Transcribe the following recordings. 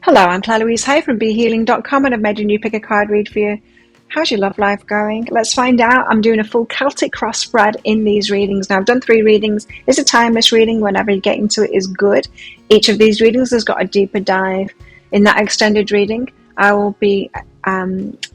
Hello, I'm Claire Louise Hay from BeHealing.com and I've made a new pick a card read for you. How's your love life going? Let's find out. I'm doing a full Celtic cross spread in these readings. Now, I've done 3 readings. It's a timeless reading. Whenever you get into it is good. Each of these readings has got a deeper dive. In that extended reading, I will be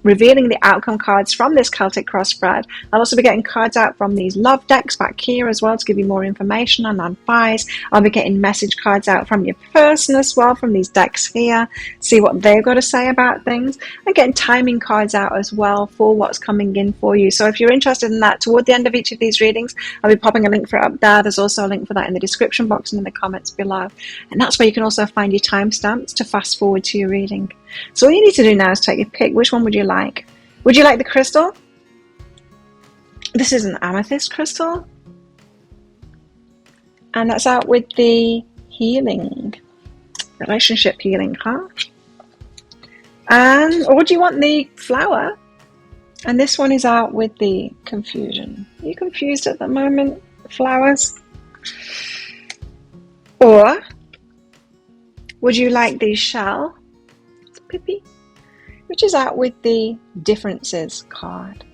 revealing the outcome cards from this Celtic cross spread. I'll also be getting cards out from these love decks back here as well to give you more information on advice. I'll be getting message cards out from your person as well from these decks here, see what they've got to say about things, and getting timing cards out as well for what's coming in for you. So if you're interested in that, toward the end of each of these readings, I'll be popping a link for it up there. There's also a link for that in the description box and in the comments below. And that's where you can also find your timestamps to fast forward to your reading. So all you need to do now is take your pick. Which one would you like? Would you like the crystal? This is an amethyst crystal. And that's out with the healing. Relationship healing card. Or do you want the flower? And this one is out with the confusion. Are you confused at the moment? Flowers? Or would you like the shell? Pippi, which is out with the differences card.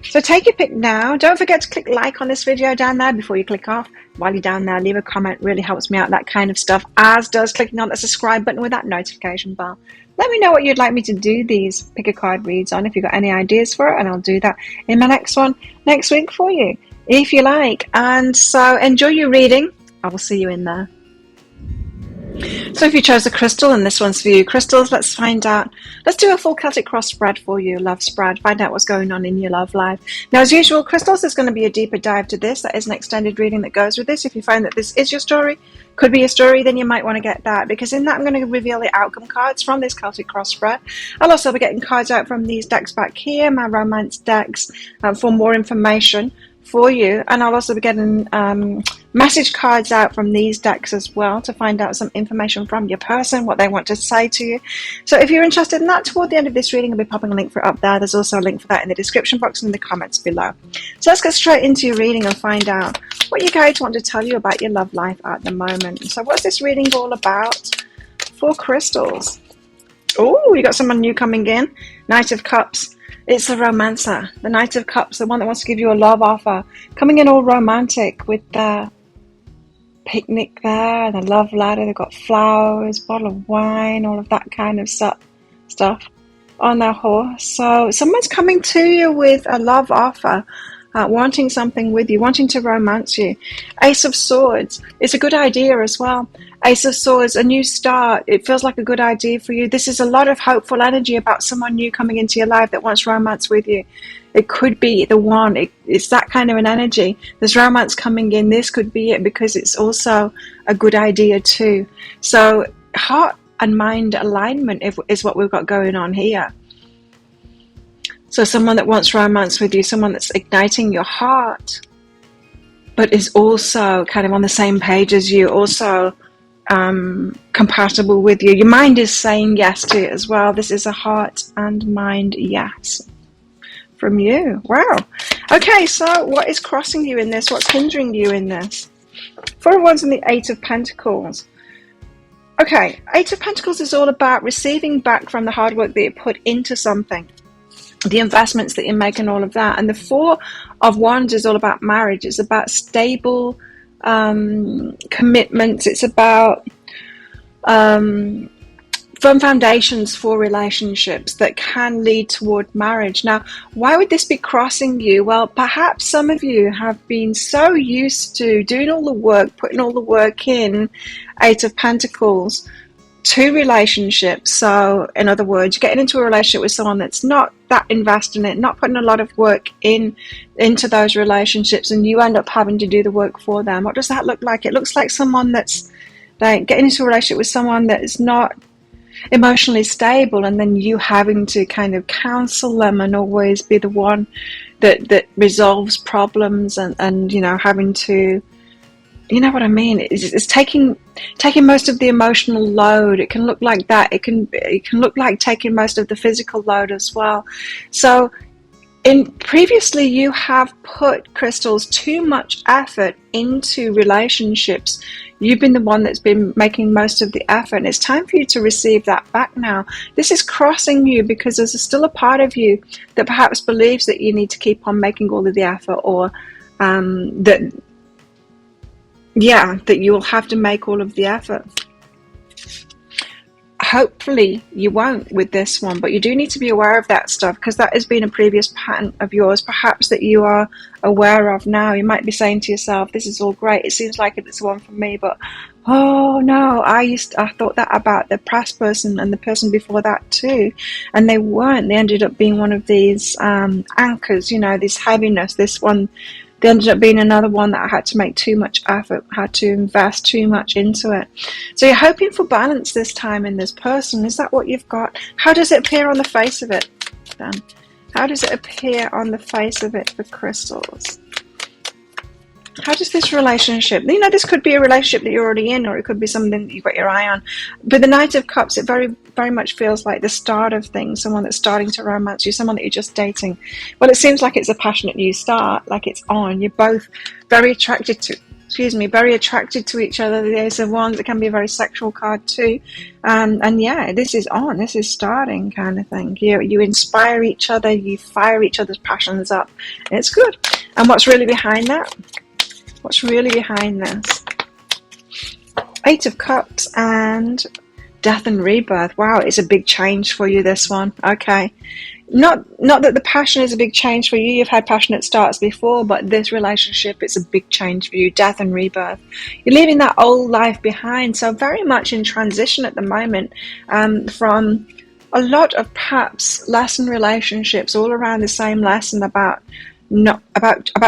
So take your pick now. Don't forget to click like on this video down there before you click off. While you're down there, leave a comment. Really helps me out, that kind of stuff, as does clicking on the subscribe button with that notification bell. Let me know what you'd like me to do these pick a card reads on, if you've got any ideas for it, and I'll do that in my next one next week for you, if you like. And so enjoy your reading. I will see you in there. So if you chose a crystal and this one's for you, crystals, let's find out. Let's do a full Celtic cross spread for you, love spread. Find out what's going on in your love life. Now, as usual, crystals, there's going to be a deeper dive to this. That is an extended reading that goes with this. If you find that this is your story, could be your story, then you might want to get that, because in that I'm going to reveal the outcome cards from this Celtic cross spread. I'll also be getting cards out from these decks back here, my romance decks, for more information for you. And I'll also be getting message cards out from these decks as well to find out some information from your person, what they want to say to you. So if you're interested in that, toward the end of this reading, I'll be popping a link for it up there. There's also a link for that in the description box and in the comments below. So let's get straight into your reading and find out what your guides want to tell you about your love life at the moment. So what's this reading all about for crystals? Oh, you got someone new coming in. Knight of Cups. It's the romancer, the Knight of Cups, the one that wants to give you a love offer. Coming in all romantic with the picnic there, the love ladder. They've got flowers, bottle of wine, all of that kind of stuff on their horse. So someone's coming to you with a love offer, wanting something with you, wanting to romance you. Ace of Swords. It's a good idea as well. Ace of Swords, a new start. It feels like a good idea for you. This is a lot of hopeful energy about someone new coming into your life that wants romance with you. It could be the one. It's that kind of an energy. There's romance coming in. This could be it, because it's also a good idea too. So heart and mind alignment is what we've got going on here. So someone that wants romance with you, someone that's igniting your heart, but is also kind of on the same page as you, also compatible with you. Your mind is saying yes to it as well. This is a heart and mind yes from you. Wow. Okay, so what is crossing you in this? What's hindering you in this? 4 of Wands and the 8 of Pentacles. Okay, 8 of Pentacles is all about receiving back from the hard work that you put into something, the investments that you make and all of that. And the 4 of Wands is all about marriage. It's about stable commitments. It's about firm foundations for relationships that can lead toward marriage. Now, why would this be crossing you? Well, perhaps some of you have been so used to doing all the work, putting all the work in, 8 of Pentacles, to relationships. So in other words, getting into a relationship with someone that's not that invested in it, not putting a lot of work into those relationships, and you end up having to do the work for them. What does that look like? It looks like someone that's like getting into a relationship with someone that is not emotionally stable, and then you having to kind of counsel them and always be the one that resolves problems, and you know, having to, you know what I mean? It's taking most of the emotional load. It can look like that. It can look like taking most of the physical load as well. So Previously you have put, crystals, too much effort into relationships. You've been the one that's been making most of the effort, and it's time for you to receive that back now. This is crossing you because there's still a part of you that perhaps believes that you need to keep on making all of the effort, or that you will have to make all of the effort. Hopefully you won't with this one, but you do need to be aware of that stuff, because that has been a previous pattern of yours, perhaps, that you are aware of now. You might be saying to yourself, this is all great, it seems like it's the one for me, but oh no, I thought that about the past person and the person before that too, and they weren't. They ended up being one of these anchors, this heaviness, this one. They ended up being another one that I had to make too much effort, had to invest too much into it. So you're hoping for balance this time in this person. Is that what you've got? How does it appear on the face of it then? How does it appear on the face of it for crystals? How does this relationship, this could be a relationship that you're already in, or it could be something that you've got your eye on. But the Knight of Cups, it very, very much feels like the start of things, someone that's starting to romance you, someone that you're just dating. Well, it seems like it's a passionate new start, like it's on. You're both very attracted to each other. The Ace of Wands, it can be a very sexual card too. And yeah, this is on, this is starting kind of thing. You inspire each other, you fire each other's passions up. It's good. And what's really behind that? What's really behind this? Eight of Cups and Death and Rebirth. Wow, it's a big change for you, this one. Okay. Not that the passion is a big change for you. You've had passionate starts before, but this relationship, it's a big change for you. Death and rebirth. You're leaving that old life behind. So very much in transition at the moment, from a lot of perhaps lesson relationships, all around the same lesson about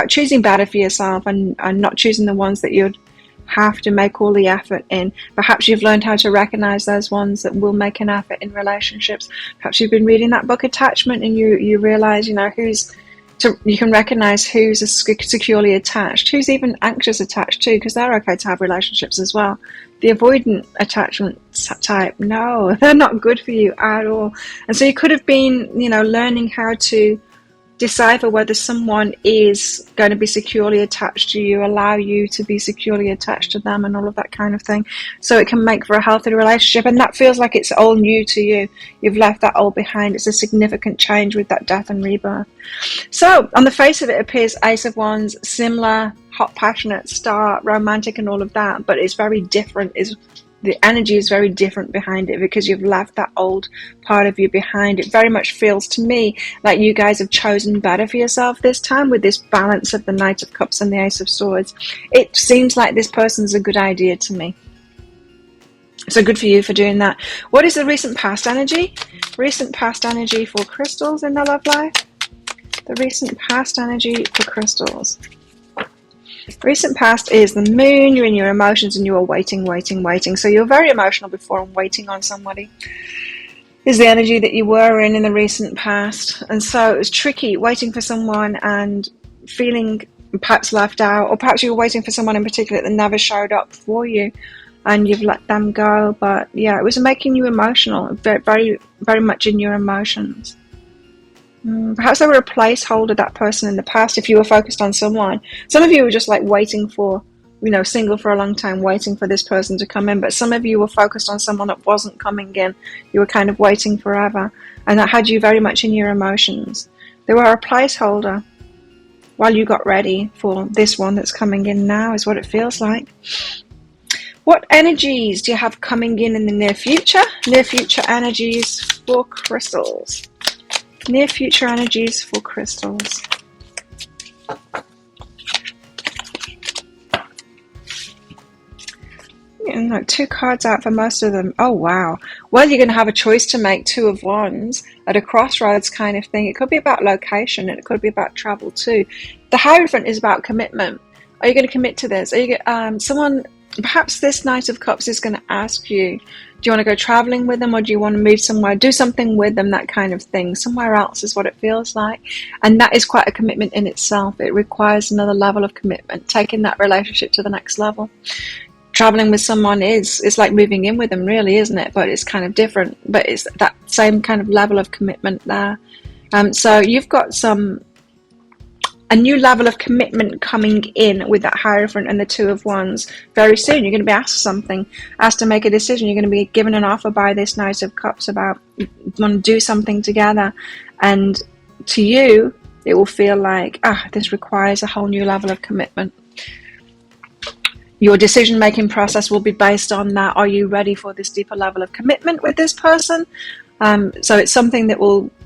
choosing better for yourself, and not choosing the ones that you'd have to make all the effort in. Perhaps you've learned how to recognize those ones that will make an effort in relationships. Perhaps you've been reading that book Attachment, and you realize you can recognize who's securely attached, who's even anxious attached too, because they're okay to have relationships as well. The avoidant attachment type, no, they're not good for you at all. And so you could have been learning how to decipher whether someone is going to be securely attached to you, allow you to be securely attached to them, and all of that kind of thing, so it can make for a healthy relationship. And that feels like it's all new to you. You've left that old behind. It's a significant change with that death and rebirth. So on the face of it, appears Ace of Wands, similar, hot, passionate start, romantic and all of that, but it's very different. The energy is very different behind it, because you've left that old part of you behind. It very much feels to me like you guys have chosen better for yourself this time, with this balance of the Knight of Cups and the Ace of Swords. It seems like this person's a good idea to me. So good for you for doing that. What is the recent past energy? Recent past energy for crystals in their love life. The recent past energy for crystals. Recent past is the moon. You're in your emotions and you are waiting. So you're very emotional before and waiting on somebody. Is the energy that you were in the recent past. And so it was tricky waiting for someone and feeling perhaps left out, or perhaps you were waiting for someone in particular that never showed up for you and you've let them go. But yeah, it was making you emotional, very, very, very much in your emotions. Perhaps they were a placeholder, that person in the past, if you were focused on someone. Some of you were just like waiting for, single for a long time, waiting for this person to come in. But some of you were focused on someone that wasn't coming in. You were kind of waiting forever. And that had you very much in your emotions. They were a placeholder while you got ready for this one that's coming in now, is what it feels like. What energies do you have coming in the near future? Near future energies for crystals. Near future energies for crystals. And two cards out for most of them. Oh wow. Well, you're going to have a choice to make. Two of Wands at a crossroads kind of thing. It could be about location, and it could be about travel too. The Hierophant is about commitment. Are you going to commit to this? Are you someone? Perhaps this Knight of Cups is going to ask you, do you want to go traveling with them, or do you want to move somewhere, do something with them, that kind of thing. Somewhere else is what it feels like. And that is quite a commitment in itself. It requires another level of commitment, taking that relationship to the next level. Traveling with someone is like moving in with them, really, isn't it? But it's kind of different. But it's that same kind of level of commitment there. So you've got some a new level of commitment coming in with that Hierophant and the Two of Wands very soon. You're going to be asked something, asked to make a decision. You're going to be given an offer by this Knight of Cups about you want to do something together. And to you, it will feel like, this requires a whole new level of commitment. Your decision-making process will be based on that. Are you ready for this deeper level of commitment with this person? So it's something that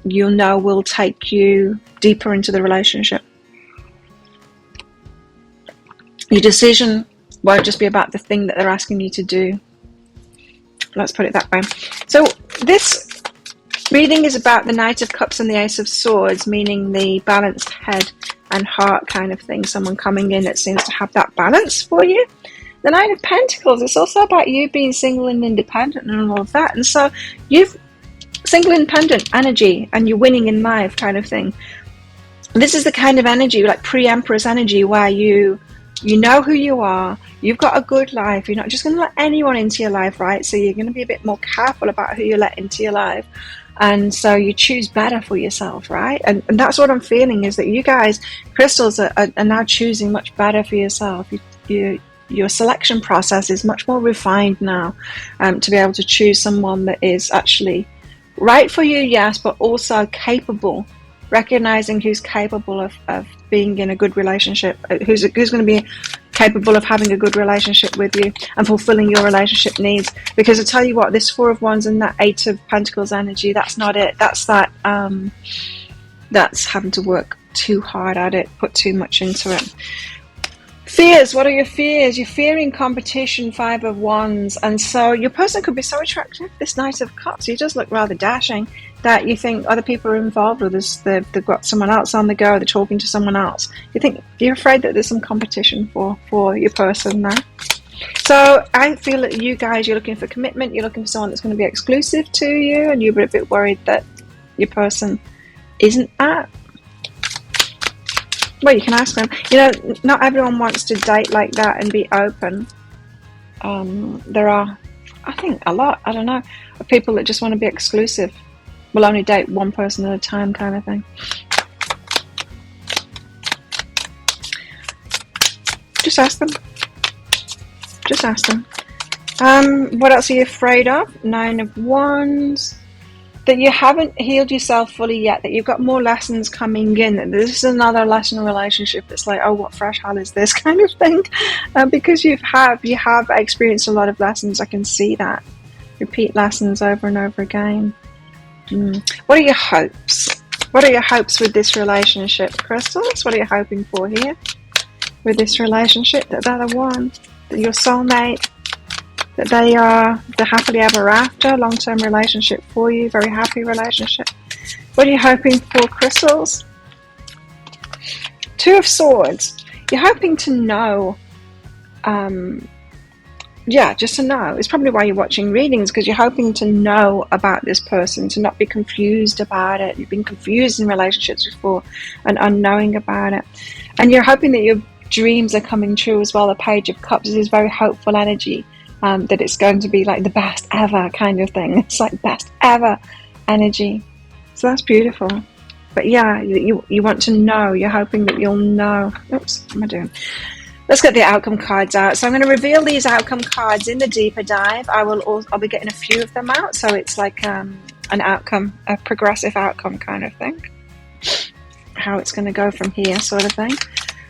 you'll know will take you deeper into the relationship. Your decision won't just be about the thing that they're asking you to do. Let's put it that way. So this reading is about the Knight of Cups and the Ace of Swords, meaning the balanced head and heart kind of thing. Someone coming in that seems to have that balance for you. The Nine of Pentacles, it's also about you being single and independent and all of that. And so you've single independent energy and you're winning in life kind of thing. This is the kind of energy, like pre-Empress energy, where you know who you are, you've got a good life, you're not just going to let anyone into your life, right? So you're going to be a bit more careful about who you let into your life. And so you choose better for yourself, right? And that's what I'm feeling, is that you guys, crystals, are now choosing much better for yourself. Your selection process is much more refined now, to be able to choose someone that is actually right for you, yes, but also capable, recognizing who's capable of being in a good relationship, who's going to be capable of having a good relationship with you and fulfilling your relationship needs. Because I tell you what, this Four of Wands and that Eight of Pentacles energy, that's not it. That's having to work too hard at it, put too much into it. Fears, what are your fears? You're fearing competition, Five of Wands, and so your person could be so attractive, this Knight of Cups, he does look rather dashing, that you think other people are involved with this, they've got someone else on the go, they're talking to someone else. You're afraid that there's some competition for your person now. So I feel that you guys, you're looking for commitment, you're looking for someone that's going to be exclusive to you, and you're a bit worried that your person isn't that. Well, you can ask them. Not everyone wants to date like that and be open. There are, I think, a lot, I don't know, of people that just want to be exclusive. Will only date one person at a time kind of thing. Just ask them. Just ask them. What else are you afraid of? Nine of Wands. That you haven't healed yourself fully yet, that you've got more lessons coming in, that this is another lesson in a relationship that's like, oh, what fresh hell is this kind of thing, because you have experienced a lot of lessons. I can see that. Repeat lessons over and over again. What are your hopes? What are your hopes with this relationship, crystals? What are you hoping for here with this relationship? That they're the one, that your soulmate, that they are the happily ever after, long-term relationship for you, very happy relationship. What are you hoping for, crystals? Two of Swords. You're hoping to know, just to know. It's probably why you're watching readings, because you're hoping to know about this person, to not be confused about it. You've been confused in relationships before and unknowing about it. And you're hoping that your dreams are coming true as well. The Page of Cups is very hopeful energy. That it's going to be like the best ever kind of thing. It's like best ever energy. So that's beautiful. But yeah, you want to know. You're hoping that you'll know. Oops, what am I doing? Let's get the outcome cards out. So I'm going to reveal these outcome cards in the deeper dive. I'll be getting a few of them out. So it's like an outcome, a progressive outcome kind of thing. How it's going to go from here sort of thing.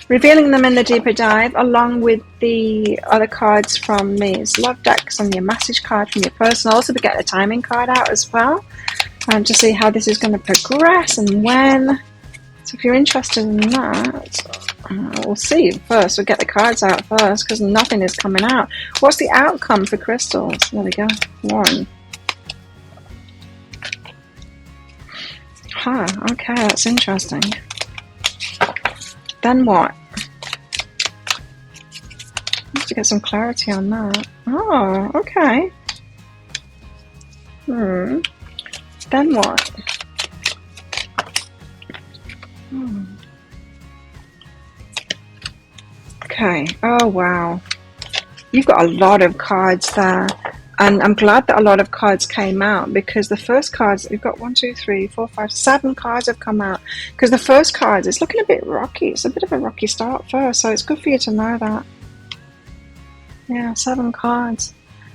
Revealing them in the deeper dive, along with the other cards from Mia's Love Decks and your message card from your person. I'll also be getting a timing card out as well, to see how this is going to progress and when. So if you're interested in that, we'll see first. We'll get the cards out first, because nothing is coming out. What's the outcome for crystals? There we go. One. Okay, that's interesting. Then what? I have to get some clarity on that. Oh, okay. Then what? Okay. Oh, wow. You've got a lot of cards there. And I'm glad that a lot of cards came out, because the first cards, we've got 1, 2, 3, 4, 5, 7 cards have come out. Because the first cards, it's looking a bit rocky. It's a bit of a rocky start first, so it's good for you to know that. Yeah, 7 cards.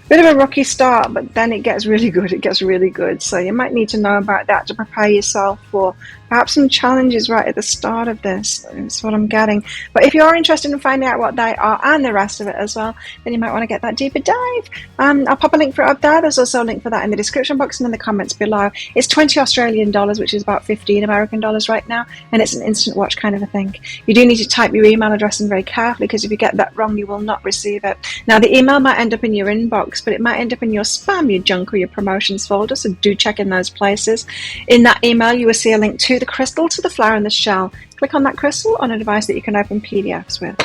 Bit of a rocky start, but then it gets really good. It gets really good. So you might need to know about that to prepare yourself for perhaps some challenges right at the start of this. That's what I'm getting. But if you're interested in finding out what they are and the rest of it as well, then you might want to get that deeper dive. I'll pop a link for it up there. There's also a link for that in the description box and in the comments below. It's 20 Australian dollars, which is about 15 American dollars right now, and it's an instant watch kind of a thing. You do need to type your email address in very carefully, because if you get that wrong, you will not receive it. Now, the email might end up in your inbox, but it might end up in your spam, your junk, or your promotions folder, so do check in those places. In that email, you will see a link to the crystal, to the flower, and the shell. Click on that crystal on a device that you can open PDFs with.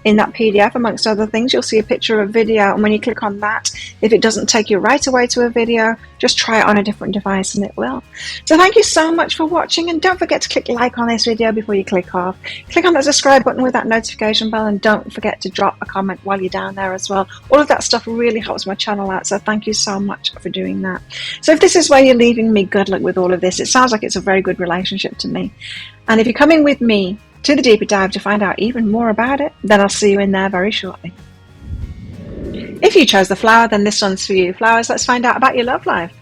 In that PDF, amongst other things, you'll see a picture of a video, and when you click on that, if it doesn't take you right away to a video, just try it on a different device and it will. So thank you so much for watching, and don't forget to click like on this video before you click off. Click on that subscribe button with that notification bell, and don't forget to drop a comment while you're down there as well. All of that stuff really helps my channel out, so thank you so much for doing that. So if this is where you're leaving me, good luck with all of this. It sounds like it's a very good relationship to me. And if you're coming with me to the deeper dive to find out even more about it, then I'll see you in there very shortly. If you chose the flower, then this one's for you. Flowers, let's find out about your love life.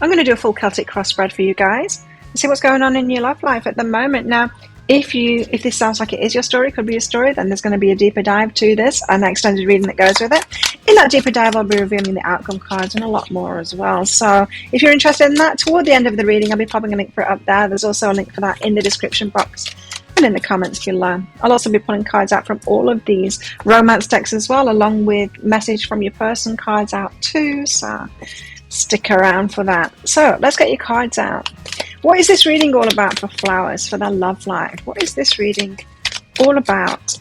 I'm going to do a full Celtic cross spread for you guys and see what's going on in your love life at the moment. Now, if this sounds like it is your story, could be your story, then there's going to be a deeper dive to this and an extended reading that goes with it. In that deeper dive, I'll be revealing the outcome cards and a lot more as well. So if you're interested in that, toward the end of the reading, I'll be popping a link for it up there. There's also a link for that in the description box and in the comments below. I'll also be pulling cards out from all of these romance decks as well, along with message from your person cards out too. So stick around for that. So let's get your cards out. What is this reading all about for flowers, for their love life? What is this reading all about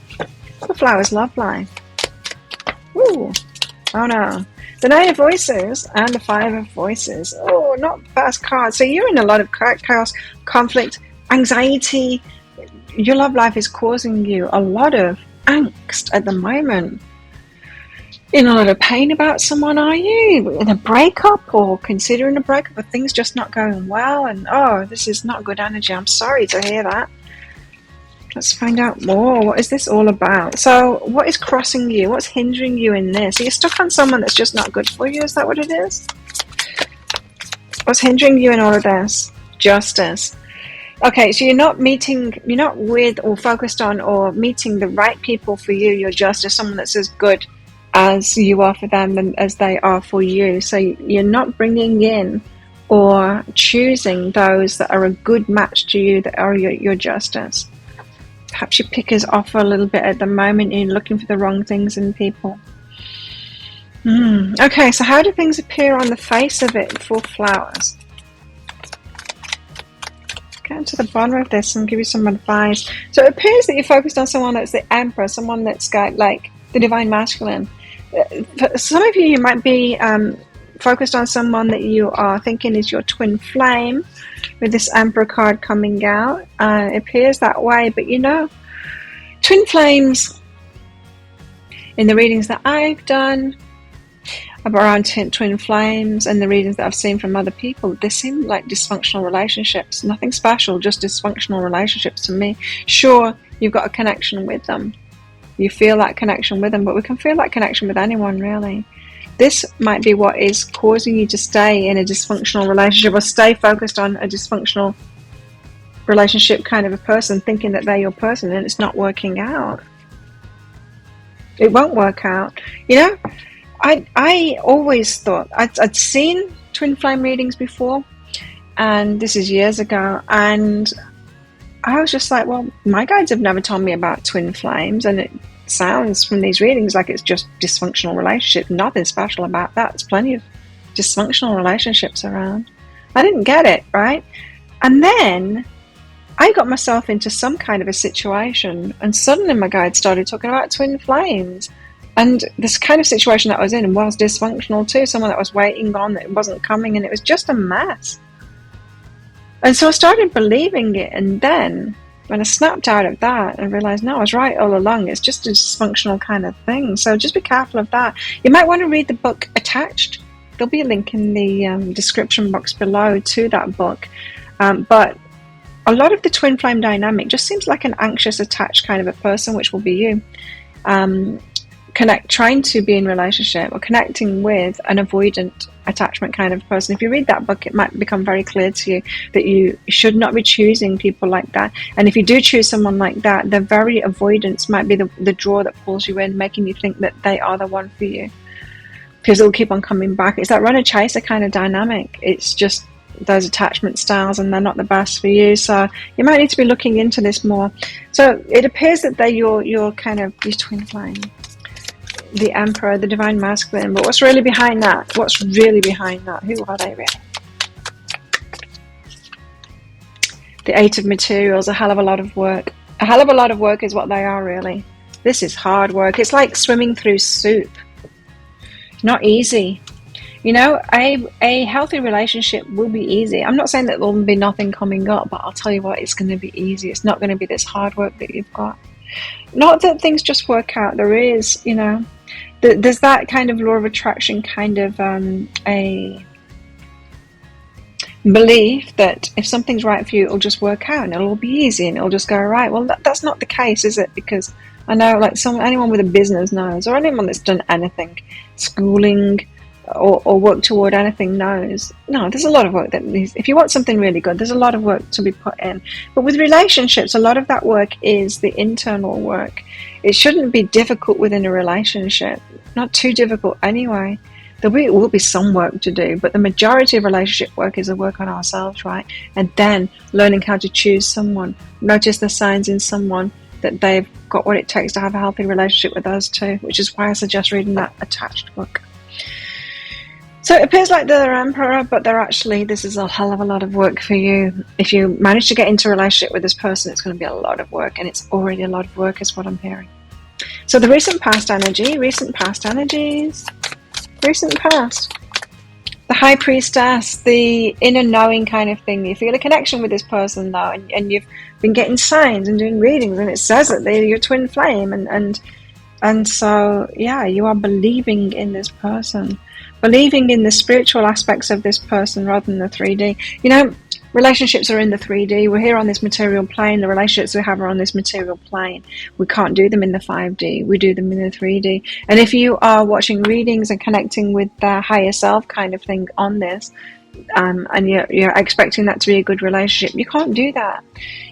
for flowers' love life? Ooh, oh no. The Nine of Voices and the Five of Voices. Oh, not the best card. So you're in a lot of chaos, conflict, anxiety. Your love life is causing you a lot of angst at the moment. In a lot of pain about someone, are you? In a breakup, or considering a breakup, or things just not going well, and oh, this is not good energy. I'm sorry to hear that. Let's find out more. What is this all about? So what is crossing you? What's hindering you in this? Are you stuck on someone that's just not good for you? Is that what it is? What's hindering you in all of this? Justice. Okay, so you're not with or focused on or meeting the right people for you. You're just someone that's as good as you are for them and as they are for you. So you're not bringing in or choosing those that are a good match to you, that are your justice. Perhaps your pick is off a little bit at the moment and you're looking for the wrong things in people. Okay, so how do things appear on the face of it for flowers? Get to the bottom of this and give you some advice. So it appears that you're focused on someone that's the Emperor, someone that's got like the Divine Masculine. For some of you, you might be focused on someone that you are thinking is your twin flame, with this Emperor card coming out. It appears that way, but you know, twin flames, in the readings that I've done around twin flames and the readings that I've seen from other people, they seem like dysfunctional relationships. Nothing special, just dysfunctional relationships to me. Sure, you've got a connection with them. You feel that connection with them, but we can feel that connection with anyone, really. This might be what is causing you to stay in a dysfunctional relationship, or stay focused on a dysfunctional relationship kind of a person, thinking that they're your person, and it's not working out. It won't work out. You know, I always thought, I'd seen twin flame readings before, and this is years ago, and I was just like, well, my guides have never told me about twin flames, and it sounds from these readings like it's just dysfunctional relationship. Nothing special about that. There's plenty of dysfunctional relationships around. I didn't get it, right? And then I got myself into some kind of a situation, and suddenly my guide started talking about twin flames. And this kind of situation that I was in was dysfunctional too. Someone that was waiting on, that wasn't coming, and it was just a mess. And so I started believing it, and then when I snapped out of that and realized, no, I was right all along, it's just a dysfunctional kind of thing. So just be careful of that. You might want to read the book Attached, there'll be a link in the description box below to that book. But a lot of the twin flame dynamic just seems like an anxious, attached kind of a person, which will be you. Trying to be in relationship or connecting with an avoidant attachment kind of person. If you read that book, it might become very clear to you that you should not be choosing people like that. And if you do choose someone like that, their very avoidance might be the draw that pulls you in, making you think that they are the one for you, because it'll keep on coming back. It's that runner chaser kind of dynamic. It's just those attachment styles, and they're not the best for you. So you might need to be looking into this more. So it appears that they're your kind of your twin flame, the Emperor, the Divine Masculine. But what's really behind that? What's really behind that? Who are they really? The Eight of Materials, a hell of a lot of work. A hell of a lot of work is what they are, really. This is hard work. It's like swimming through soup. Not easy. You know, a healthy relationship will be easy. I'm not saying that there'll be nothing coming up, but I'll tell you what, it's going to be easy. It's not going to be this hard work that you've got. Not that things just work out. There is, you know, there's that kind of law of attraction, kind of a belief that if something's right for you, it'll just work out and it'll all be easy and it'll just go right. Well, that's not the case, is it? Because I know, like, anyone with a business knows, or anyone that's done anything, schooling or work toward anything knows. No, there's a lot of work that needs. If you want something really good, there's a lot of work to be put in. But with relationships, a lot of that work is the internal work. It shouldn't be difficult within a relationship. Not too difficult anyway. There will be some work to do, but the majority of relationship work is the work on ourselves, right? And then learning how to choose someone. Notice the signs in someone that they've got what it takes to have a healthy relationship with us too, which is why I suggest reading that Attached book. So it appears like they're Emperor, but this is a hell of a lot of work for you. If you manage to get into a relationship with this person, it's going to be a lot of work, and it's already a lot of work is what I'm hearing. So the recent past energies, recent past, the High Priestess, the inner knowing kind of thing. You feel a connection with this person though, and you've been getting signs and doing readings, and it says that they're your twin flame, and so yeah, you are believing in this person. Believing in the spiritual aspects of this person rather than the 3D. You know, relationships are in the 3D. We're here on this material plane. The relationships we have are on this material plane. We can't do them in the 5D. We do them in the 3D. And if you are watching readings and connecting with the higher self kind of thing on this, and you're expecting that to be a good relationship, you can't do that.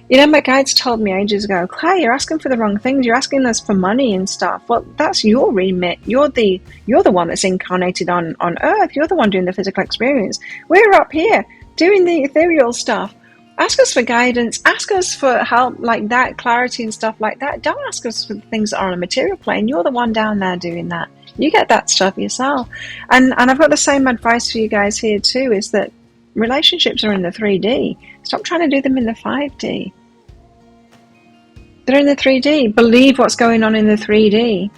You know, my guides told me ages ago, Claire, you're asking for the wrong things. You're asking us for money and stuff. Well, that's your remit. You're the one that's incarnated on Earth. You're the one doing the physical experience. We're up here doing the ethereal stuff. Ask us for guidance. Ask us for help like that, clarity and stuff like that. Don't ask us for the things that are on a material plane. You're the one down there doing that. You get that stuff yourself. And I've got the same advice for you guys here too, is that relationships are in the 3D. Stop trying to do them in the 5D. They're in the 3D. Believe what's going on in the 3D.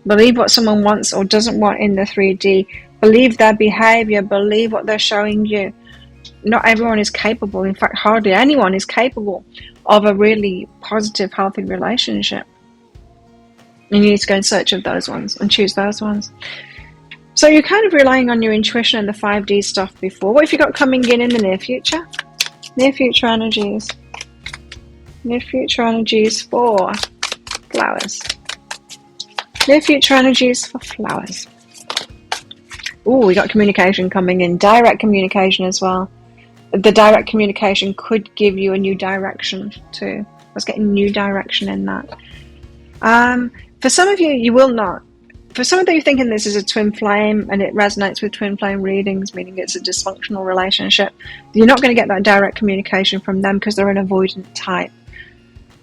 Believe what someone wants or doesn't want in the 3D. Believe their behavior. Believe what they're showing you. Not everyone is capable. In fact, hardly anyone is capable of a really positive, healthy relationship. And you need to go in search of those ones and choose those ones. So you're kind of relying on your intuition and the 5D stuff before. What have you got coming in the near future? Near future energies. Near future energies for flowers. Near future energies for flowers. Oh, we got communication coming in. Direct communication as well. The direct communication could give you a new direction too. I was getting new direction in that. For some of you, you will not. For some of you thinking this is a twin flame and it resonates with twin flame readings, meaning it's a dysfunctional relationship, you're not going to get that direct communication from them because they're an avoidant type.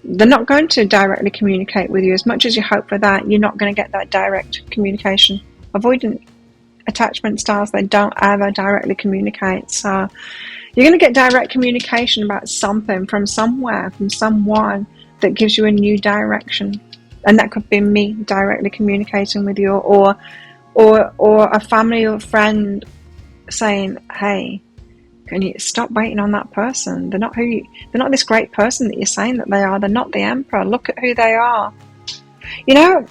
They're not going to directly communicate with you. As much as you hope for that, you're not going to get that direct communication. Avoidant attachment styles, they don't ever directly communicate. So you're going to get direct communication about something from somewhere, from someone that gives you a new direction. And that could be me directly communicating with you, or a family or friend saying, hey, can you stop waiting on that person? They're not this great person that you're saying that they are. They're not the Emperor. Look at who they are. You know,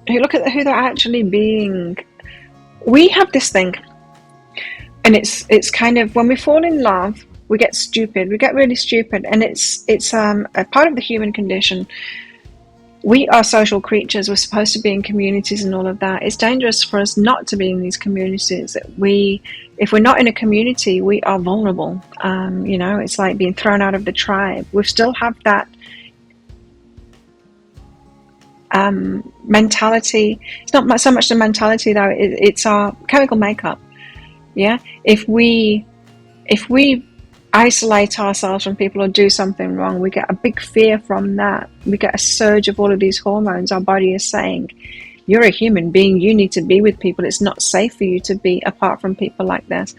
look at who they're actually being. We have this thing. And it's kind of, when we fall in love, we get stupid. We get really stupid, and it's a part of the human condition. We are social creatures. We're supposed to be in communities and all of that. It's dangerous for us not to be in these communities. If we're not in a community, we are vulnerable. It's like being thrown out of the tribe. We still have that mentality. It's not so much the mentality though. It's our chemical makeup. Yeah. If we isolate ourselves from people or do something wrong, we get a big fear from that. We get a surge of all of these hormones. Our body is saying, you're a human being, you need to be with people. It's not safe for you to be apart from people like this.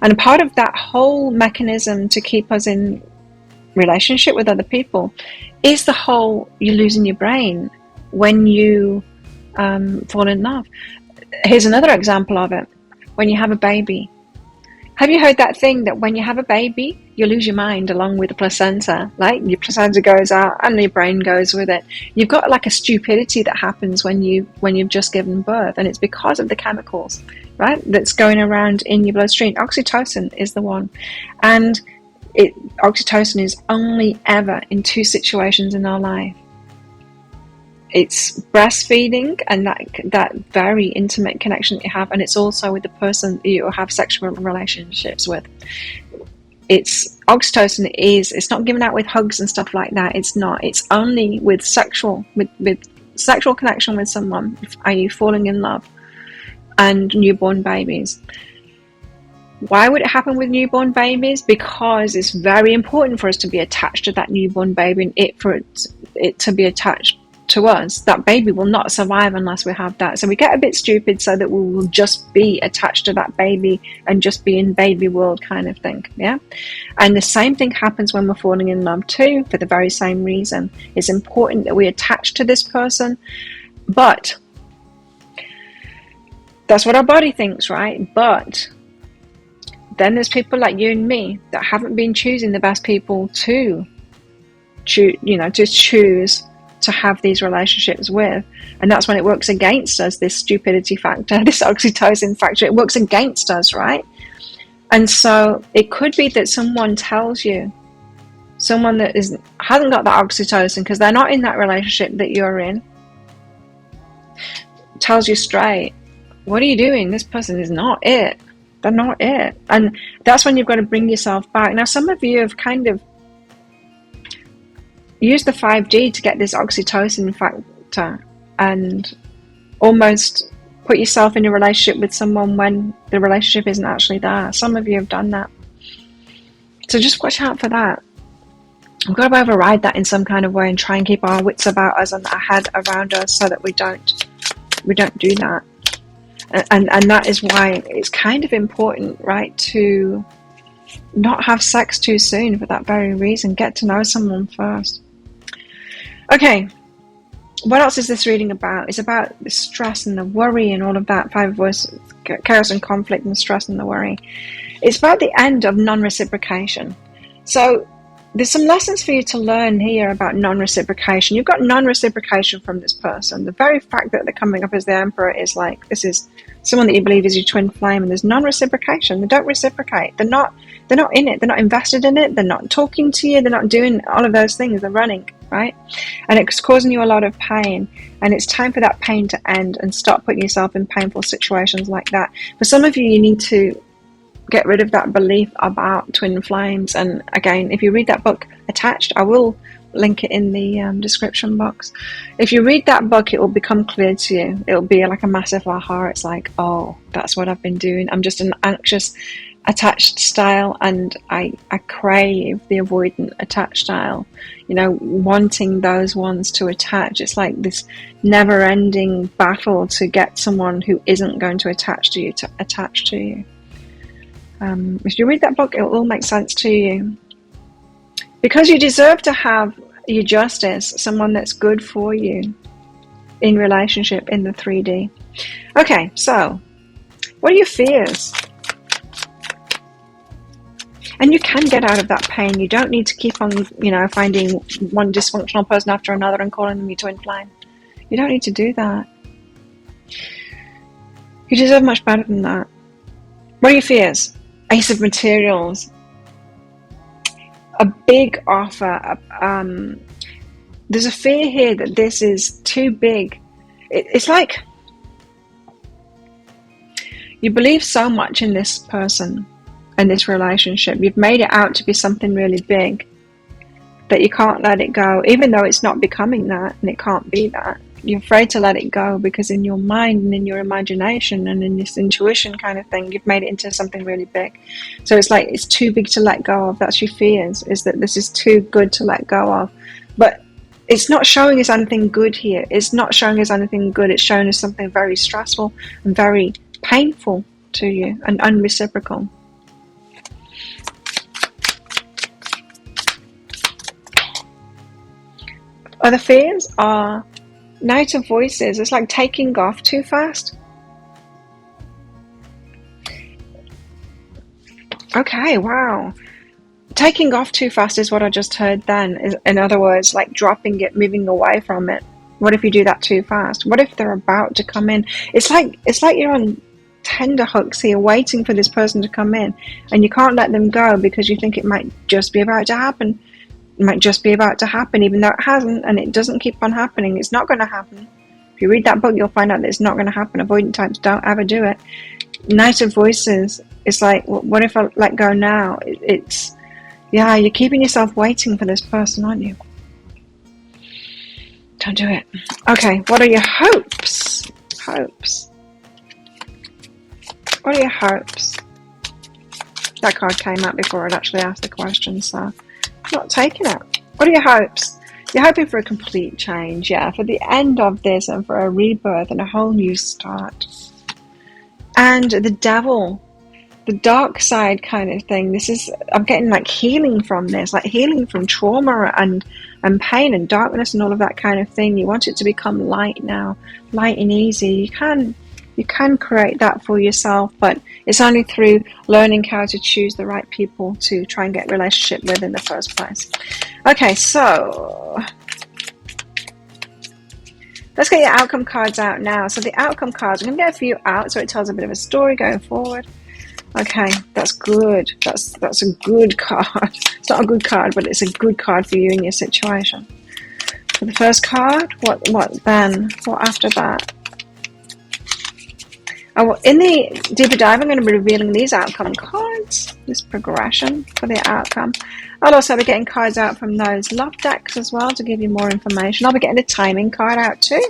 And a part of that whole mechanism to keep us in relationship with other people is the whole, you're losing your brain when you fall in love. Here's another example of it. When you have a baby. Have you heard that thing that when you have a baby, you lose your mind along with the placenta? Like your placenta goes out and your brain goes with it. You've got like a stupidity that happens when you've just given birth, and it's because of the chemicals, right? That's going around in your bloodstream. Oxytocin is the one, and oxytocin is only ever in two situations in our life. It's breastfeeding and that very intimate connection that you have, and it's also with the person that you have sexual relationships with. It's oxytocin it's not given out with hugs and stuff like that. It's not. It's only with sexual connection with someone, i.e. falling in love, and newborn babies. Why would it happen with newborn babies? Because it's very important for us to be attached to that newborn baby, and for it to be attached to us. That baby will not survive unless we have that. So we get a bit stupid so that we will just be attached to that baby and just be in baby world kind of thing. Yeah. And the same thing happens when we're falling in love too, for the very same reason. It's important that we attach to this person, but that's what our body thinks, right? But then there's people like you and me that haven't been choosing the best people to choose to have these relationships with, and that's when it works against us, this stupidity factor, this oxytocin factor. It works against us, right? And so it could be that someone tells you, someone that hasn't got that oxytocin because they're not in that relationship that you're in, tells you straight, what are you doing? This person is not it. They're not it. And that's when you've got to bring yourself back. Now, some of you have kind of use the 5G to get this oxytocin factor and almost put yourself in a relationship with someone when the relationship isn't actually there. Some of you have done that. So just watch out for that. We've got to override that in some kind of way and try and keep our wits about us and our head around us so that we don't do that. And that is why it's kind of important, right, to not have sex too soon for that very reason. Get to know someone first. Okay, what else is this reading about? It's about the stress and the worry and all of that. Five of Voices, chaos and conflict and stress and the worry. It's about the end of non-reciprocation. So there's some lessons for you to learn here about non-reciprocation. You've got non-reciprocation from this person. The very fact that they're coming up as the Emperor is like, this is someone that you believe is your twin flame, and there's non-reciprocation. They don't reciprocate. They're not in it. They're not invested in it. They're not talking to you. They're not doing all of those things. They're running, right? And it's causing you a lot of pain. And it's time for that pain to end and stop putting yourself in painful situations like that. For some of you, you need to get rid of that belief about twin flames. And again, if you read that book, Attached, I will link it in the description box. If you read that book, it will become clear to you. It'll be like a massive aha. It's like, oh, that's what I've been doing. I'm just an anxious attached style, and I crave the avoidant attached style, wanting those ones to attach. It's like this never-ending battle to get someone who isn't going to attach to you to attach to you. If you read that book, it will all make sense to you. Because you deserve to have your justice, someone that's good for you in relationship in the 3D. Okay, so what are your fears? And you can get out of that pain. You don't need to keep on, finding one dysfunctional person after another and calling them your twin flame. You don't need to do that. You deserve much better than that. What are your fears? Ace of Materials. A big offer. There's a fear here that this is too big. It's like you believe so much in this person and this relationship. You've made it out to be something really big that you can't let it go, even though it's not becoming that and it can't be that. You're afraid to let it go because in your mind and in your imagination and in this intuition kind of thing, you've made it into something really big. So it's like it's too big to let go of. That's your fears, is that this is too good to let go of. But it's not showing us anything good here. It's not showing us anything good. It's showing us something very stressful and very painful to you and unreciprocal. Other fears are Knight of Voices. It's like taking off too fast. Okay, wow. Taking off too fast is what I just heard then. In other words, like dropping it, moving away from it. What if you do that too fast? What if they're about to come in? It's like you're on tender hooks here, waiting for this person to come in, and you can't let them go because you think it might just be about to happen. It might just be about to happen, even though it hasn't, and it doesn't keep on happening. It's not going to happen. If you read that book, you'll find out that it's not going to happen. Avoidant types don't ever do it. Knight of Voices. It's like, what if I let go now? Yeah, you're keeping yourself waiting for this person, aren't you? Don't do it. Okay, what are your hopes? Hopes. What are your hopes? That card came out before I'd actually asked the question, so I'm not taking it. What are your hopes? You're hoping for a complete change, yeah, for the end of this and for a rebirth and a whole new start. And the Devil, the dark side kind of thing. I'm getting like healing from this, like healing from trauma and pain and darkness and all of that kind of thing. You want it to become light now, light and easy. You can create that for yourself, but it's only through learning how to choose the right people to try and get a relationship with in the first place. Okay, so let's get your outcome cards out now. So the outcome cards, I'm going to get a few out so it tells a bit of a story going forward. Okay, that's good. That's a good card. It's not a good card, but it's a good card for you in your situation. For the first card, what then? What after that? Oh, in the deeper dive, I'm going to be revealing these outcome cards, this progression for the outcome. I'll also be getting cards out from those love decks as well to give you more information. I'll be getting a timing card out too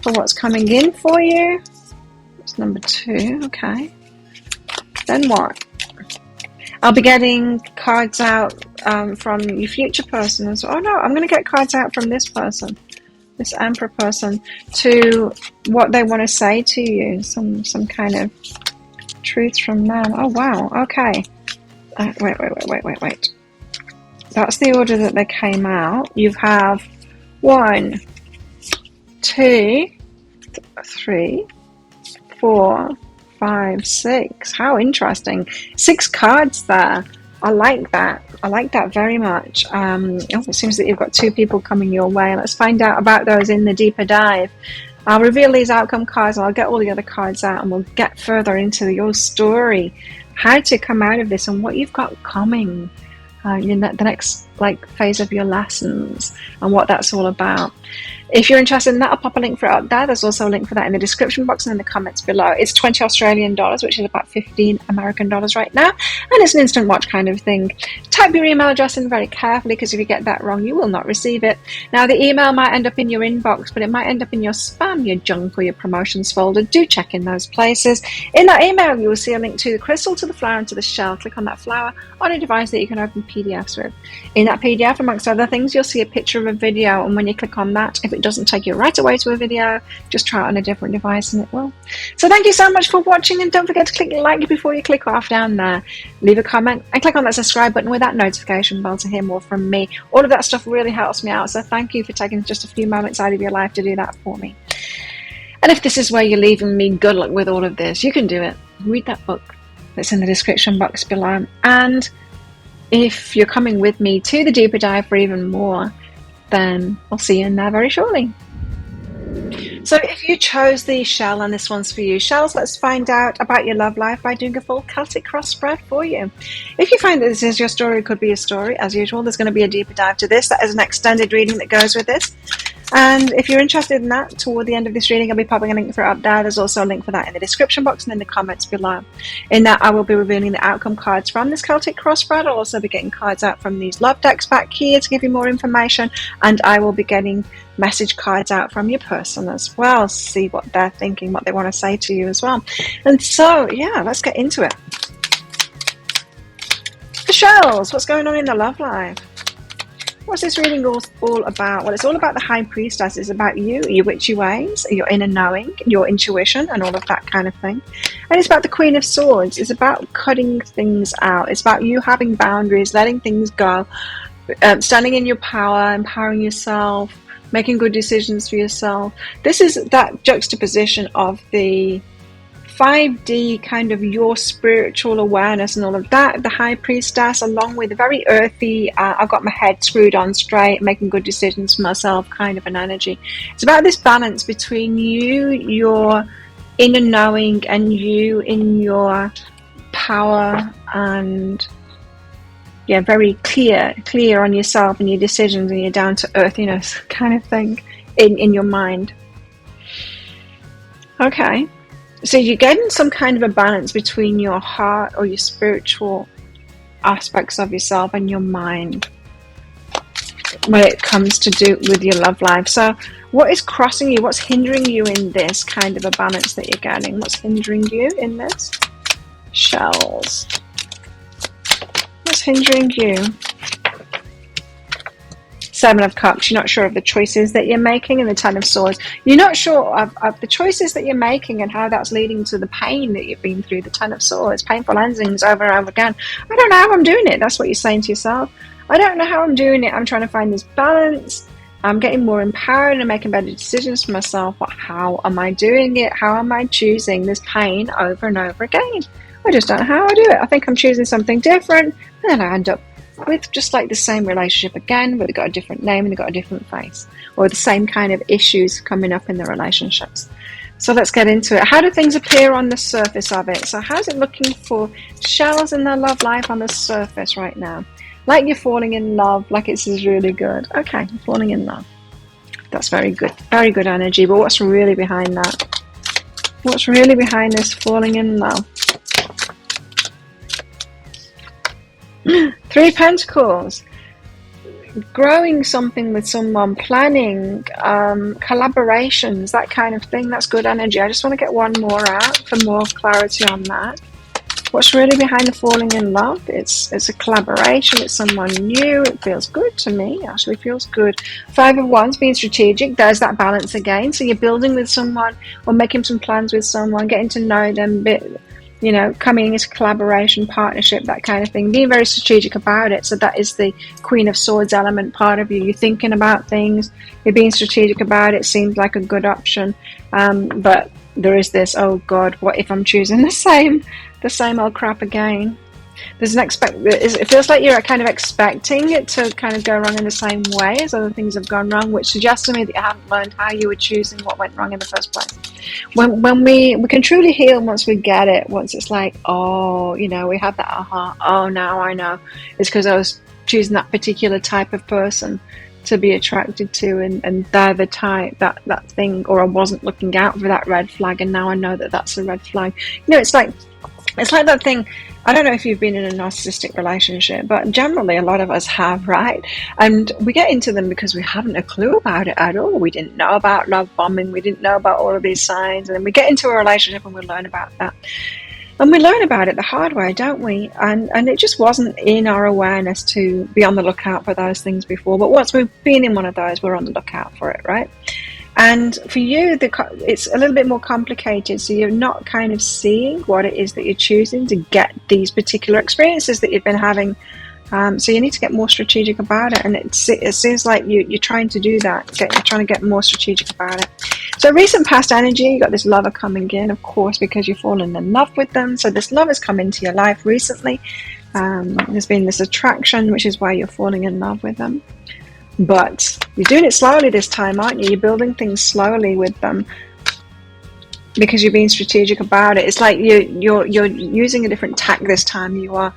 for what's coming in for you. That's number 2, okay. Then what? I'll be getting cards out from your future person as well. Oh no, I'm going to get cards out from this person. This Emperor person, to what they want to say to you, some kind of truth from them. Oh wow, okay. Wait. That's the order that they came out. You have 1, 2, 3, 4, 5, 6. How interesting. 6 cards there. I like that. I like that very much. It seems that you've got 2 people coming your way. Let's find out about those in the deeper dive. I'll reveal these outcome cards and I'll get all the other cards out and we'll get further into your story, how to come out of this and what you've got coming in the next phase of your lessons and what that's all about. If you're interested in that, I'll pop a link for it up there. There's also a link for that in the description box and in the comments below. It's 20 Australian dollars, which is about 15 American dollars right now. And it's an instant watch kind of thing. Type your email address in very carefully because if you get that wrong, you will not receive it. Now, the email might end up in your inbox, but it might end up in your spam, your junk, or your promotions folder. Do check in those places. In that email, you will see a link to the crystal, to the flower, and to the shell. Click on that flower on a device that you can open PDFs with. In that PDF, amongst other things, you'll see a picture of a video. And when you click on that, if it doesn't take you right away to a video, just try it on a different device and it will. So thank you so much for watching, and don't forget to click like before you click off down there. Leave a comment and click on that subscribe button with that notification bell to hear more from me. All of that stuff really helps me out, so thank you for taking just a few moments out of your life to do that for me. And if this is where you're leaving me, good luck with all of this. You can do it. Read that book that's in the description box below. And if you're coming with me to the deeper dive for even more, then I'll see you in there very shortly. So if you chose the shell and this one's for you, shells, let's find out about your love life by doing a full Celtic cross spread for you. If you find that this is your story, it could be a story. As usual, there's going to be a deeper dive to this. That is an extended reading that goes with this. And if you're interested in that, toward the end of this reading, I'll be popping a link for it up there. There's also a link for that in the description box and in the comments below. In that, I will be revealing the outcome cards from this Celtic cross spread. I'll also be getting cards out from these love decks back here to give you more information. And I will be getting message cards out from your person as well. See what they're thinking, what they want to say to you as well. And so, yeah, let's get into it. The shells, what's going on in the love life? What's this reading all about? Well, it's all about the High Priestess. It's about you, your witchy ways, your inner knowing, your intuition, and all of that kind of thing. And it's about the Queen of Swords. It's about cutting things out. It's about you having boundaries, letting things go, standing in your power, empowering yourself, making good decisions for yourself. This is that juxtaposition of the 5D kind of your spiritual awareness and all of that, the High Priestess, along with a very earthy, I've got my head screwed on straight, making good decisions for myself kind of an energy. It's about this balance between you, your inner knowing, and you in your power and very clear on yourself and your decisions and your down to earthiness kind of thing in your mind. Okay. So you're getting some kind of a balance between your heart or your spiritual aspects of yourself and your mind when it comes to do with your love life. So what is crossing you? What's hindering you in this kind of a balance that you're getting? What's hindering you in this? Shells. What's hindering you? Seven of Cups. You're not sure of the choices that you're making, and the Ten of Swords. You're not sure of the choices that you're making and how that's leading to the pain that you've been through. The Ten of Swords, painful endings over and over again. I don't know how I'm doing it. That's what you're saying to yourself. I don't know how I'm doing it. I'm trying to find this balance. I'm getting more empowered and making better decisions for myself. But how am I doing it? How am I choosing this pain over and over again? I just don't know how I do it. I think I'm choosing something different, and then I end up with just like the same relationship again, but they've got a different name and they've got a different face, or the same kind of issues coming up in the relationships. So let's get into it. How do things appear on the surface of it? So how's it looking for shells in their love life on the surface right now? Like you're falling in love, like it's really good. Okay, falling in love. That's very good energy. But what's really behind that? What's really behind this falling in love? Three Pentacles. Growing something with someone, planning, collaborations, that kind of thing. That's good energy. I just want to get one more out for more clarity on that. What's really behind the falling in love? It's a collaboration. It's someone new. It feels good to me. Actually feels good. Five of Wands, being strategic. There's that balance again. So you're building with someone or making some plans with someone, getting to know them a bit, coming into collaboration, partnership, that kind of thing, being very strategic about it. So that is the Queen of Swords element part of you. You're thinking about things, you're being strategic about it. Seems like a good option, but there is this, oh God, what if I'm choosing the same old crap again? There's an it feels like you're kind of expecting it to kind of go wrong in the same way as other things have gone wrong, which suggests to me that you haven't learned how you were choosing what went wrong in the first place. When we can truly heal once we get it, once it's like, oh, we have that aha, oh, now I know. It's because I was choosing that particular type of person to be attracted to, and they're the type, that thing, or I wasn't looking out for that red flag, and now I know that that's a red flag. It's like that thing. I don't know if you've been in a narcissistic relationship, but generally a lot of us have, right? And we get into them because we haven't a clue about it at all. We didn't know about love bombing. We didn't know about all of these signs. And then we get into a relationship and we learn about that. And we learn about it the hard way, don't we? And it just wasn't in our awareness to be on the lookout for those things before. But once we've been in one of those, we're on the lookout for it, right? And for you, it's a little bit more complicated. So you're not kind of seeing what it is that you're choosing to get these particular experiences that you've been having. So you need to get more strategic about it. And it seems like you're trying to do that. You're trying to get more strategic about it. So recent past energy, you got this lover coming in, of course, because you've fallen in love with them. So this love has come into your life recently. There's been this attraction, which is why you're falling in love with them. But you're doing it slowly this time, aren't you? You're building things slowly with them because you're being strategic about it. It's like you're using a different tack this time. You are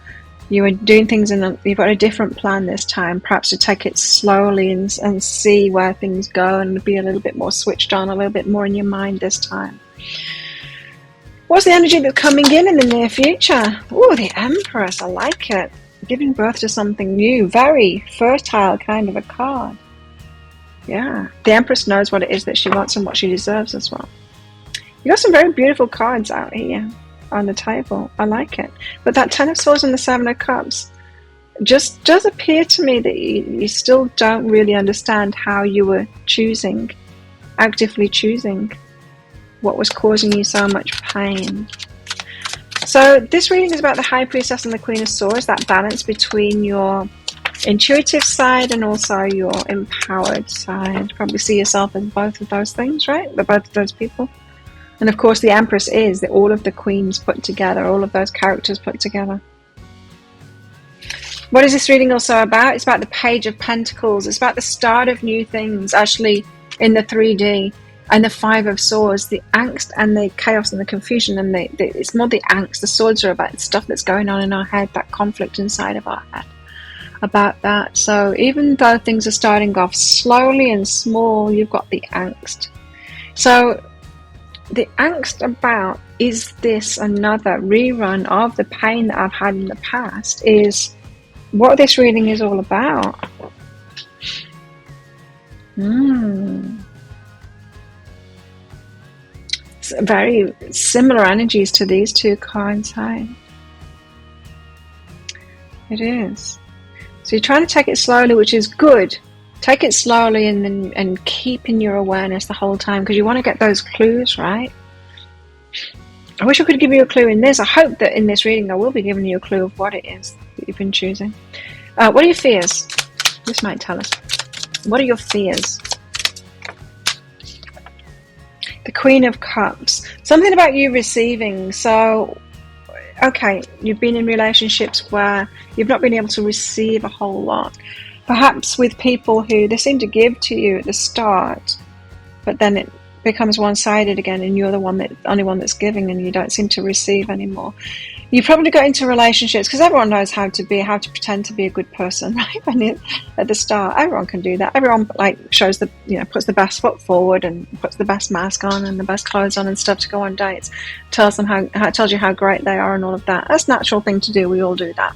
doing things you've got a different plan this time, perhaps to take it slowly and see where things go and be a little bit more switched on, a little bit more in your mind this time. What's the energy that's coming in the near future? Oh, the Empress. I like it. Giving birth to something new. Very fertile kind of a card. Yeah. The Empress knows what it is that she wants and what she deserves as well. You got some very beautiful cards out here on the table. I like it. But that Ten of Swords and the Seven of Cups just does appear to me that you still don't really understand how you were actively choosing what was causing you so much pain. So this reading is about the High Priestess and the Queen of Swords, that balance between your intuitive side and also your empowered side. Probably see yourself as both of those things, right? Both of those people. And of course the Empress is all of the queens put together, all of those characters put together. What is this reading also about? It's about the Page of Pentacles. It's about the start of new things, actually, in the 3D. And the Five of Swords, the angst and the chaos and the confusion, and it's more the angst. The swords are about stuff that's going on in our head, that conflict inside of our head, about that. So even though things are starting off slowly and small, you've got the angst. So the angst about, is this another rerun of the pain that I've had in the past, is what this reading is all about. Very similar energies to these two cards, hey? It is. So you're trying to take it slowly, which is good. Take it slowly and keep in your awareness the whole time, because you want to get those clues, right? I wish I could give you a clue in this. I hope that in this reading I will be giving you a clue of what it is that you've been choosing. What are your fears? This might tell us. What are your fears? The Queen of Cups. Something about you receiving. So, okay, you've been in relationships where you've not been able to receive a whole lot. Perhaps with people who they seem to give to you at the start, but then it becomes one-sided again and you're the only one that's giving and you don't seem to receive anymore. You probably got into relationships because everyone knows how to pretend to be a good person, right? At the start, everyone can do that. Everyone shows puts the best foot forward and puts the best mask on and the best clothes on and stuff to go on dates. Tells you how great they are and all of that. That's a natural thing to do. We all do that.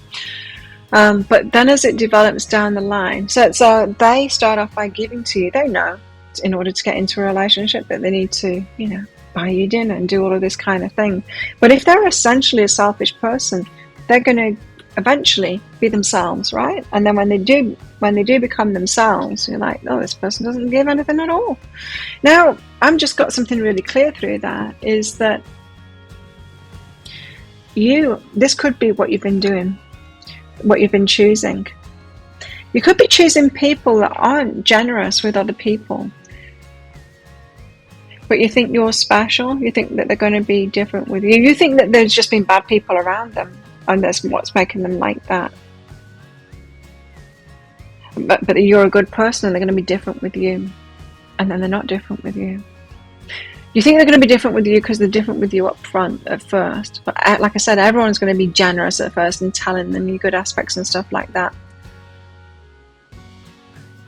But then as it develops down the line, so they start off by giving to you. They know in order to get into a relationship that they need to, buy you dinner and do all of this kind of thing. But if they're essentially a selfish person, they're going to eventually be themselves, right? And then when they do become themselves, you're like, oh, this person doesn't give anything at all. Now, I've just got something really clear through that, is that this could be what you've been doing, what you've been choosing. You could be choosing people that aren't generous with other people. But you think you're special. You think that they're going to be different with you. You think that there's just been bad people around them, and that's what's making them like that. But you're a good person, and they're going to be different with you, and then they're not different with you. You think they're going to be different with you because they're different with you up front at first. But like I said, everyone's going to be generous at first and telling them your good aspects and stuff like that.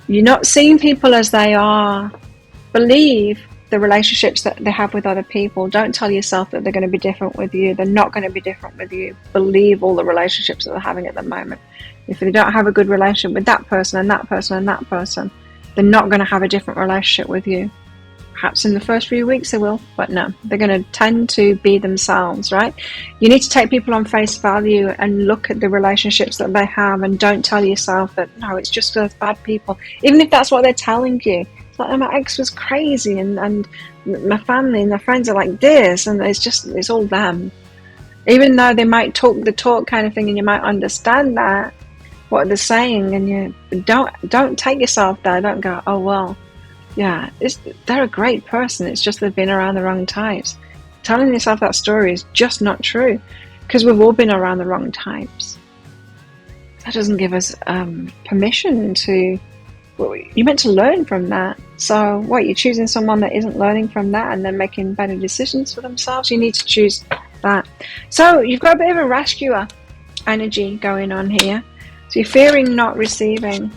You're not seeing people as they are. Believe the relationships that they have with other people. Don't tell yourself that they're going to be different with you. They're not going to be different with you. Believe all the relationships that they're having at the moment. If they don't have a good relationship with that person and that person and that person, they're not going to have a different relationship with you. Perhaps in the first few weeks they will, but no, they're going to tend to be themselves, right? You need to take people on face value and look at the relationships that they have, and don't tell yourself that, no, it's just those bad people. Even if that's what they're telling you. Like, my ex was crazy and my family and my friends are like this, and it's all them. Even though they might talk the talk kind of thing and you might understand that, what they're saying, and you don't take yourself there. Don't go, oh well, yeah, they're a great person, it's just they've been around the wrong types. Telling yourself that story is just not true, because we've all been around the wrong types. That doesn't give us permission to well, you're meant to learn from that. So what, you're choosing someone that isn't learning from that and then making better decisions for themselves? You need to choose that. So you've got a bit of a rescuer energy going on here. So you're fearing not receiving.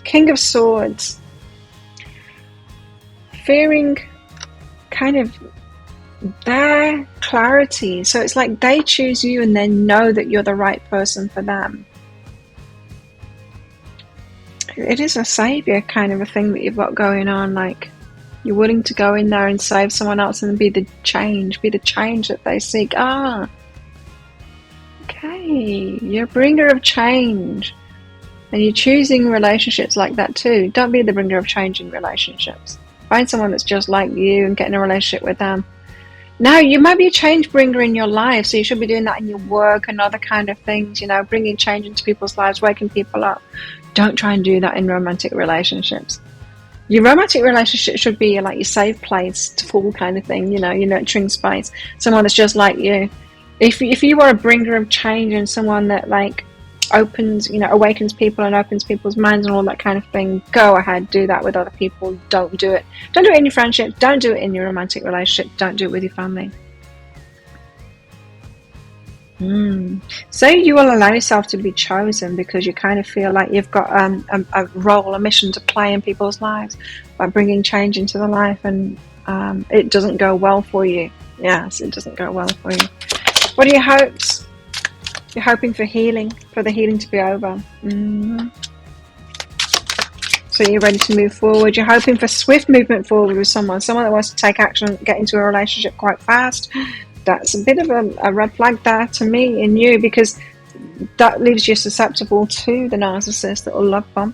King of Swords. Fearing kind of their clarity. So it's like they choose you and they know that you're the right person for them. It is a savior kind of a thing that you've got going on. Like, you're willing to go in there and save someone else and be the change that they seek. Okay, you're a bringer of change. And you're choosing relationships like that too. Don't be the bringer of change in relationships. Find someone that's just like you and get in a relationship with them. Now, you might be a change bringer in your life, so you should be doing that in your work and other kind of things, bringing change into people's lives, waking people up. Don't try and do that in romantic relationships. Your romantic relationship should be like your safe place to fall kind of thing, your nurturing space. Someone that's just like you. If you are a bringer of change and someone that awakens people and opens people's minds and all that kind of thing, go ahead, do that with other people. Don't do it in your friendship, don't do it in your romantic relationship, don't do it with your family. So you will allow yourself to be chosen because you kind of feel like you've got a role, a mission to play in people's lives by bringing change into their life, and it doesn't go well for you. Yes, it doesn't go well for you. What are your hopes? You're hoping for healing, for the healing to be over. So you're ready to move forward. You're hoping for swift movement forward with someone that wants to take action, get into a relationship quite fast. That's a bit of a red flag there to me in you, because that leaves you susceptible to the narcissist that will love bomb.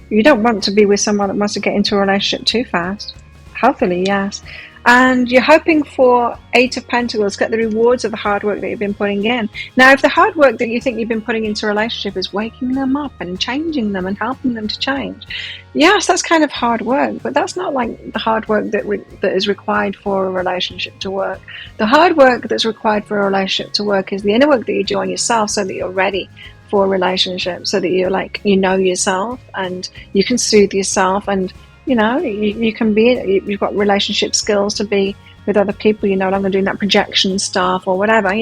You don't want to be with someone that wants to get into a relationship too fast. Healthily, yes. And you're hoping for 8 of Pentacles, get the rewards of the hard work that you've been putting in. Now, if the hard work that you think you've been putting into a relationship is waking them up and changing them and helping them to change, yes, that's kind of hard work, but that's not like the hard work that is required for a relationship to work. The hard work that's required for a relationship to work is the inner work that you do on yourself so that you're ready for a relationship, so that you're like, yourself and you can soothe yourself, and you can be, you've got relationship skills to be with other people. You're no longer doing that projection stuff or whatever,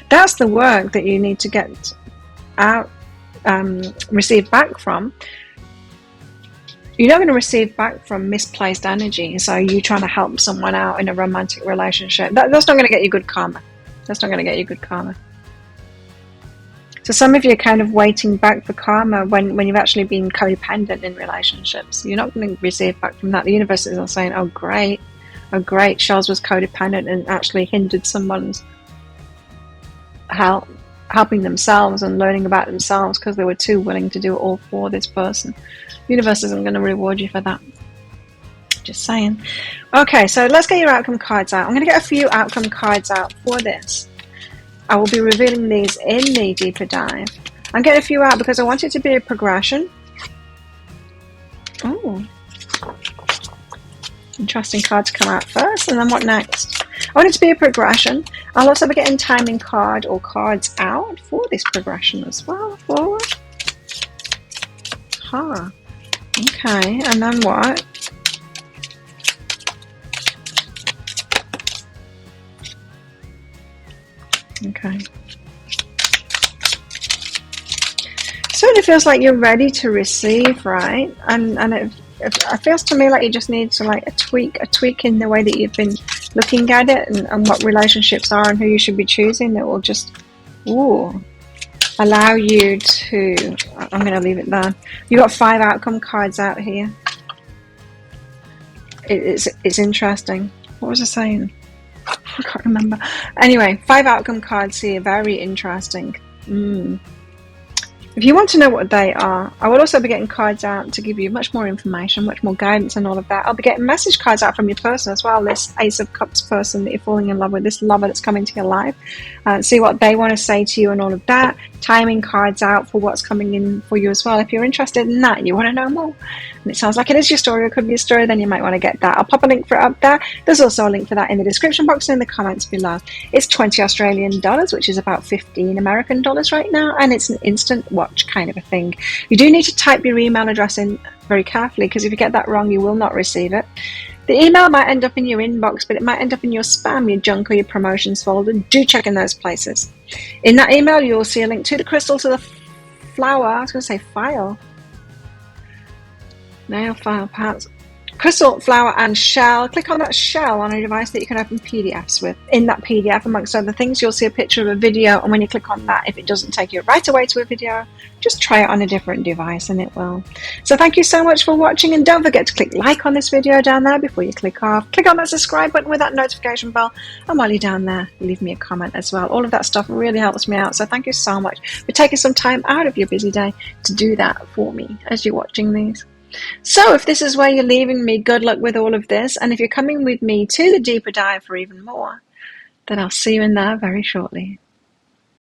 That's the work that you need to get out, receive back from. You're not going to receive back from misplaced energy. So you trying to help someone out in a romantic relationship, that's not going to get you good karma. That's not going to get you good karma. So some of you are kind of waiting back for karma when you've actually been codependent in relationships. You're not going to receive back from that. The universe is saying, oh great, Charles was codependent and actually hindered someone's helping themselves and learning about themselves because they were too willing to do it all for this person. The universe isn't going to reward you for that. Just saying. Okay, so let's get your outcome cards out. I'm going to get a few outcome cards out for this. I will be revealing these in the deeper dive. I'm getting a few out because I want it to be a progression. Oh, interesting card to come out first, and then what next? I want it to be a progression. I'll also be getting timing card or cards out for this progression as well. Forward. Okay, and then what? Okay. So it feels like you're ready to receive, right? And it feels to me like you just need to like a tweak in the way that you've been looking at it and what relationships are and who you should be choosing that will just allow you to. I'm going to leave it there. You've got 5 outcome cards out here. It's interesting. What was I saying? I can't remember. Anyway, 5 outcome cards here. Very interesting. If you want to know what they are, I will also be getting cards out to give you much more information, much more guidance and all of that. I'll be getting message cards out from your person as well, this Ace of Cups person that you're falling in love with, this lover that's coming to your life. See what they want to say to you and all of that. Timing cards out for what's coming in for you as well. If you're interested in that and you want to know more, and it sounds like it is your story or it could be a story, then you might want to get that. I'll pop a link for it up there. There's also a link for that in the description box and in the comments below. It's 20 Australian dollars, which is about 15 American dollars right now, and it's an instant watch kind of a thing. You do need to type your email address in very carefully, because if you get that wrong, you will not receive it. The email might end up in your inbox, but it might end up in your spam, your junk, or your promotions folder. Do check in those places. In that email, you'll see a link to the crystal, to the flower. I was going to say file. Nail file parts. Crystal, flower, and shell. Click on that shell on a device that you can open PDFs with. In that PDF, amongst other things, you'll see a picture of a video, and when you click on that, if it doesn't take you right away to a video, just try it on a different device and it will. So thank you so much for watching, and don't forget to click like on this video down there before you click off. Click on that subscribe button with that notification bell, and while you're down there, leave me a comment as well. All of that stuff really helps me out, so thank you so much for taking some time out of your busy day to do that for me as you're watching these. So if this is where you're leaving me, good luck with all of this, and if you're coming with me to the deeper dive for even more, then I'll see you in there very shortly.